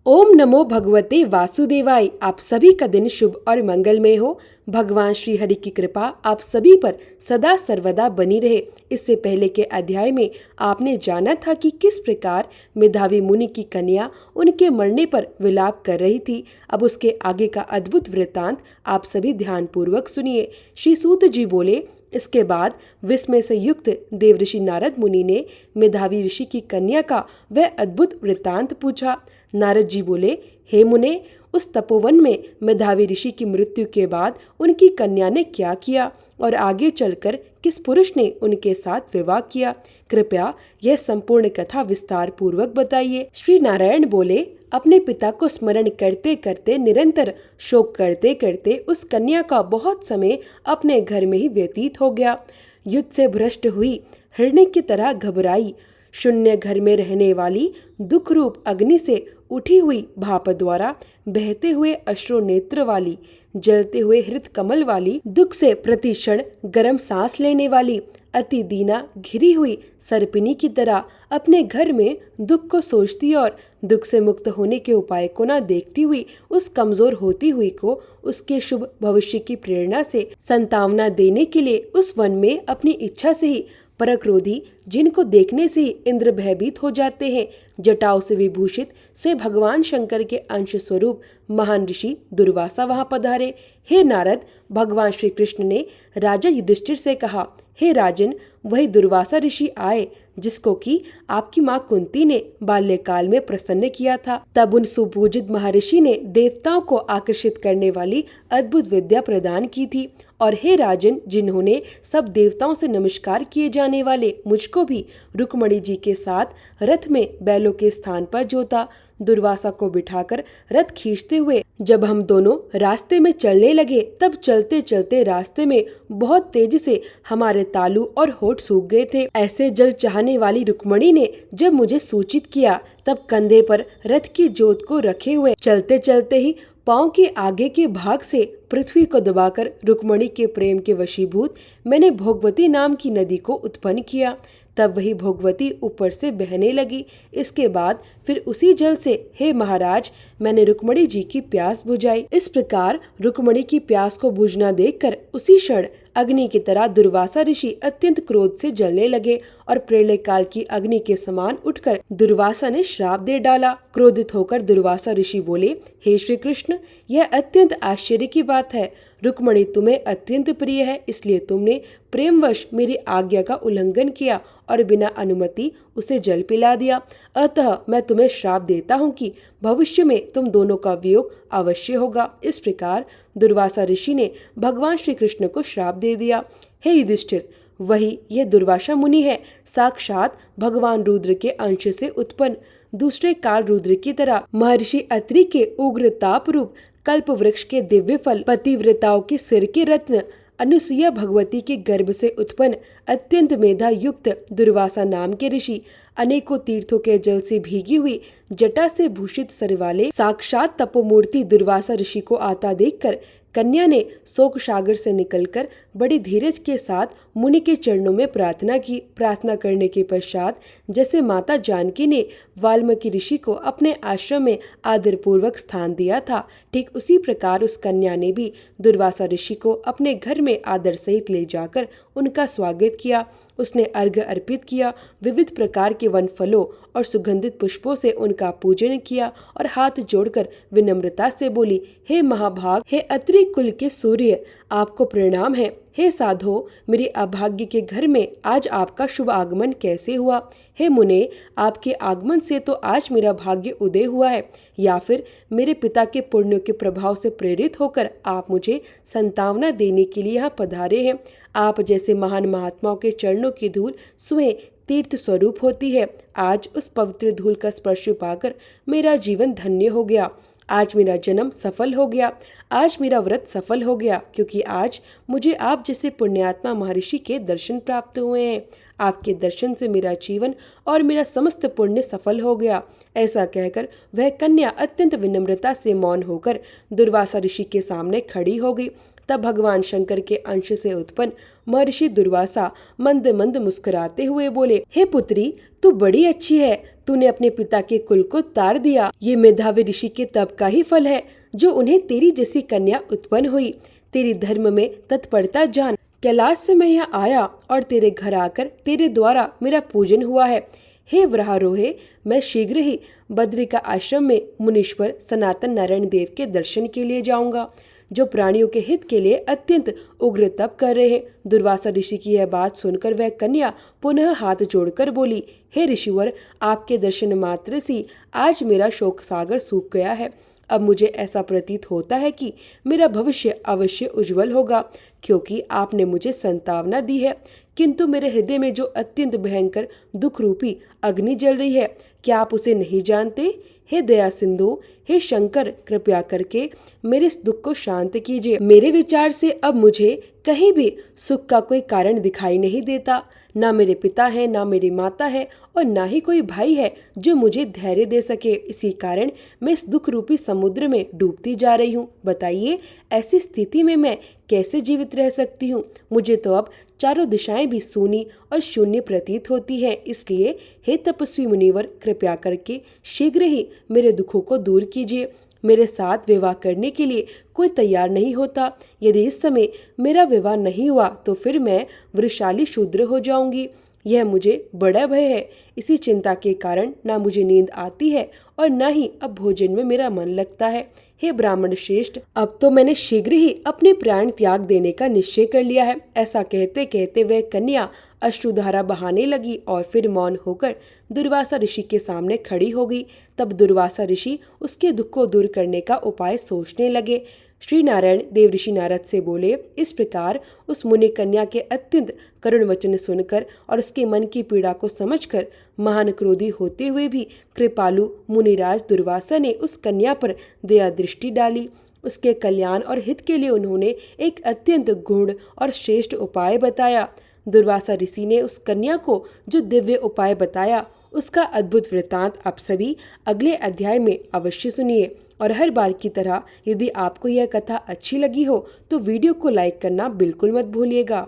ओम नमो भगवते वासुदेवाय। आप सभी का दिन शुभ और मंगलमय हो। भगवान श्री हरि की कृपा आप सभी पर सदा सर्वदा बनी रहे। इससे पहले के अध्याय में आपने जाना था कि किस प्रकार मेधावी मुनि की कन्या उनके मरने पर विलाप कर रही थी। अब उसके आगे का अद्भुत वृत्तांत आप सभी ध्यान पूर्वक सुनिए। श्री सूत जी बोले, इसके बाद विस्मय से युक्त देवऋषि नारद मुनि ने मेधावी ऋषि की कन्या का वह अद्भुत वृत्तांत पूछा। नारद जी बोले, हे मुने, उस तपोवन में मेधावी ऋषि की मृत्यु के बाद उनकी कन्या ने क्या किया और आगे चलकर किस पुरुष ने उनके साथ विवाह किया? कृपया यह संपूर्ण कथा विस्तार पूर्वक बताइए। श्री नारायण बोले, अपने पिता को स्मरण करते करते, निरंतर शोक करते करते उस कन्या का बहुत समय अपने घर में ही व्यतीत हो गया। युद्ध से भ्रष्ट हुई हिरण्य की तरह घबराई, शून्य घर में रहने वाली दुख रूप अग्नि से उठी हुई भाप द्वारा बहते हुए अश्रु नेत्र वाली, जलते हुए हृत कमल वाली, दुख से प्रतिक्षण गर्म सांस लेने वाली, अति दीना घिरी हुई सर्पिनी की तरह अपने घर में दुख को सोचती और दुख से मुक्त होने के उपाय को न देखती हुई उस कमजोर होती हुई को उसके शुभ भविष्य की प्रेरणा से संतावना देने के लिए उस वन में अपनी इच्छा से ही परक्रोधी, जिनको देखने से ही इंद्र भयभीत हो जाते हैं, जटाओं से विभूषित स्वयं भगवान शंकर के अंश स्वरूप महान ऋषि दुर्वासा वहां पधारे। हे नारद, भगवान श्री कृष्ण ने राजा युधिष्ठिर से कहा, हे राजन, वही दुर्वासा ऋषि आए जिसको कि आपकी माँ कुंती ने बाल्यकाल में प्रसन्न किया था। तब उन सुपूजित महर्षि ने देवताओं को आकर्षित करने वाली अद्भुत विद्या प्रदान की थी। और हे राजन, जिन्होंने सब देवताओं से नमस्कार किए जाने वाले मुझको भी रुक्मणी जी के साथ रथ में बैलों के स्थान पर जोता। दुर्वासा को बिठाकर रथ खींचते हुए जब हम दोनों रास्ते में चलने लगे, तब चलते चलते रास्ते में बहुत तेजी से हमारे तालू और होठ सूख गए थे। ऐसे जल चाहने वाली रुक्मणी ने जब मुझे सूचित किया, तब कंधे पर रथ की जोत को रखे हुए चलते चलते ही पाँव के आगे के भाग से पृथ्वी को दबाकर रुक्मणी के प्रेम के वशीभूत मैंने भोगवती नाम की नदी को उत्पन्न किया। तब वही भोगवती ऊपर से बहने लगी। इसके बाद फिर उसी जल से, हे महाराज, मैंने रुक्मणी जी की प्यास बुझाई। इस प्रकार रुक्मणी की प्यास को बुझना देखकर उसी क्षण अग्नि की तरह दुर्वासा ऋषि अत्यंत क्रोध से जलने लगे और प्रलय काल की अग्नि के समान उठकर दुर्वासा ने श्राप दे डाला। क्रोधित होकर दुर्वासा ऋषि बोले, हे श्री कृष्ण, यह अत्यंत आश्चर्य की बात है। रुक्मणी तुम्हें अत्यंत प्रिय है, इसलिए तुमने प्रेमवश मेरी आज्ञा का उल्लंघन किया और बिना अनुमति उसे जल पिला दिया। अतः मैं तुम्हें श्राप देता हूँ कि भविष्य में तुम दोनों का वियोग अवश्य होगा। इस प्रकार दुर्वासा ऋषि ने भगवान श्री कृष्ण को श्राप दे दिया। हे युधिष्ठिर, वही यह दुर्वासा मुनि है, साक्षात भगवान रुद्र के अंश से उत्पन्न, दूसरे काल रुद्र की तरह महर्षि अत्रि के उग्र ताप रूप कल्प वृक्ष के दिव्य फल, पतिव्रताओं के सिर के रत्न, अनुसुईया भगवती के गर्भ से उत्पन्न अत्यंत मेधा युक्त दुर्वासा नाम के ऋषि, अनेकों तीर्थों के जल से भीगी हुई जटा से भूषित सर वाले साक्षात तपोमूर्ति दुर्वासा ऋषि को आता देखकर कन्या ने शोक सागर से निकलकर बड़ी धीरज के साथ मुनि के चरणों में प्रार्थना की। प्रार्थना करने के पश्चात जैसे माता जानकी ने वाल्मीकि ऋषि को अपने आश्रम में आदर पूर्वक स्थान दिया था, ठीक उसी प्रकार उस कन्या ने भी दुर्वासा ऋषि को अपने घर में आदर सहित ले जाकर उनका स्वागत किया। उसने अर्घ्य अर्पित किया, विविध प्रकार के वन फलों और सुगंधित पुष्पों से उनका पूजन किया और हाथ जोड़कर विनम्रता से बोली, हे महाभाग, हे अत्रि कुल के सूर्य, आपको प्रणाम है। हे साधो, मेरे अभाग्य के घर में आज आपका शुभ आगमन कैसे हुआ? हे मुने, आपके आगमन से तो आज मेरा भाग्य उदय हुआ है, या फिर मेरे पिता के पुण्यों के प्रभाव से प्रेरित होकर आप मुझे संतावना देने के लिए यहाँ पधारे हैं। आप जैसे महान महात्माओं के चरणों की धूल स्वयं तीर्थ स्वरूप होती है। आज उस पवित्र धूल का स्पर्श पाकर मेरा जीवन धन्य हो गया। आज मेरा जन्म सफल हो गया, आज मेरा व्रत सफल हो गया, क्योंकि आज मुझे आप जैसे पुण्यात्मा महर्षि के दर्शन प्राप्त हुए हैं। आपके दर्शन से मेरा जीवन और मेरा समस्त पुण्य सफल हो गया। ऐसा कहकर वह कन्या अत्यंत विनम्रता से मौन होकर दुर्वासा ऋषि के सामने खड़ी हो गई। तब भगवान शंकर के अंश से उत्पन्न महर्षि दुर्वासा मंद मंद मुस्कुराते हुए बोले, हे पुत्री, तू बड़ी अच्छी है। तूने अपने पिता के कुल को तार दिया। ये मेधावी ऋषि के तप का ही फल है जो उन्हें तेरी जैसी कन्या उत्पन्न हुई। तेरी धर्म में तत्परता जान कैलाश से मैं यहाँ आया और तेरे घर आकर तेरे द्वारा मेरा पूजन हुआ है। हे वरारोहे, मैं शीघ्र ही बद्रिका आश्रम में मुनीश्वर सनातन नारायण देव के दर्शन के लिए जाऊंगा, जो प्राणियों के हित के लिए अत्यंत उग्र तप कर रहे हैं। दुर्वासा ऋषि की यह बात सुनकर वह कन्या पुनः हाथ जोड़कर बोली, हे ऋषिवर, आपके दर्शन मात्र से आज मेरा शोक सागर सूख गया है। अब मुझे ऐसा प्रतीत होता है कि मेरा भविष्य अवश्य उज्जवल होगा, क्योंकि आपने मुझे संतावना दी है। किंतु मेरे हृदय में जो अत्यंत भयंकर दुख रूपी अग्नि जल रही है, क्या आप उसे नहीं जानते? हे दया सिंधु, हे शंकर, कृपया करके मेरे इस दुख को शांत कीजिए। मेरे विचार से अब मुझे कहीं भी सुख का कोई कारण दिखाई नहीं देता। ना मेरे पिता है, ना मेरी माता है और ना ही कोई भाई है जो मुझे धैर्य दे सके। इसी कारण मैं इस दुख रूपी समुद्र में डूबती जा रही हूँ। बताइए, ऐसी स्थिति में मैं कैसे जीवित रह सकती हूँ? मुझे तो अब चारों दिशाएं भी सूनी और शून्य प्रतीत होती है। इसलिए हे तपस्वी मुनिवर, कृपया करके शीघ्र ही मेरे दुखों को दूर कीजिए। मेरे साथ विवाह करने के लिए कोई तैयार नहीं होता। यदि इस समय मेरा विवाह नहीं हुआ तो फिर मैं वृषाली शूद्र हो जाऊंगी। यह मुझे बड़ा भय है। इसी चिंता के कारण ना मुझे नींद आती है और ना ही अब भोजन में मेरा मन लगता है। हे ब्राह्मण श्रेष्ठ, अब तो मैंने शीघ्र ही अपने प्राण त्याग देने का निश्चय कर लिया है। ऐसा कहते कहते वह कन्या अश्रुधारा बहाने लगी और फिर मौन होकर दुर्वासा ऋषि के सामने खड़ी हो गई। तब दुर्वासा ऋषि उसके दुख को दूर करने का उपाय सोचने लगे। श्री नारायण देव ऋषि नारद से बोले, इस प्रकार उस मुनि कन्या के अत्यंत करुण वचन सुनकर और उसके मन की पीड़ा को समझकर महान क्रोधी होते हुए भी कृपालु मुनिराज दुर्वासा ने उस कन्या पर दया दृष्टि डाली। उसके कल्याण और हित के लिए उन्होंने एक अत्यंत गूढ़ और श्रेष्ठ उपाय बताया। दुर्वासा ऋषि ने उस कन्या को जो दिव्य उपाय बताया, उसका अद्भुत वृतांत आप सभी अगले अध्याय में अवश्य सुनिए। और हर बार की तरह यदि आपको यह कथा अच्छी लगी हो तो वीडियो को लाइक करना बिल्कुल मत भूलिएगा।